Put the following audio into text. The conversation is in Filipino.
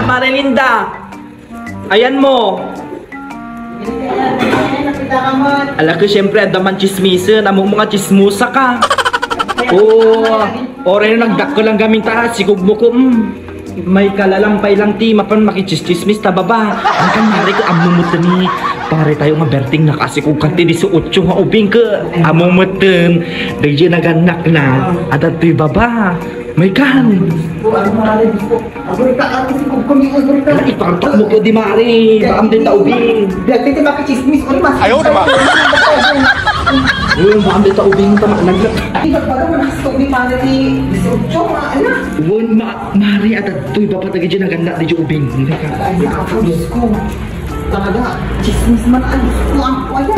Marilinda. Ayan mo. Ala ko siyempre adaman chismisan. Among mga chismusa ka. Oray na nagdakko lang gaming taas. Sigug mo ko. May kalalampay lang ti. Mapan makichismis ta baba. Ang kamari ko amumutan ni. Pare tayo nga berting na kasi kung kanti di suotso nga ubing ka. Amumutan. Dahil naganak na. Adat to'y baba. May kan. Ipartok mo ko di mari. Baam din ta ubing. Dati makichismis ko mas. Ayaw naman. Baam din ta ubing. Naglat. Iba pa naman gusto ni mari ni suotso nga anak. Mari adat to'y baba tagay dyan naganak di ubing. Ay, nakapagos ko. Talaga, chismis man ang gusto ko ang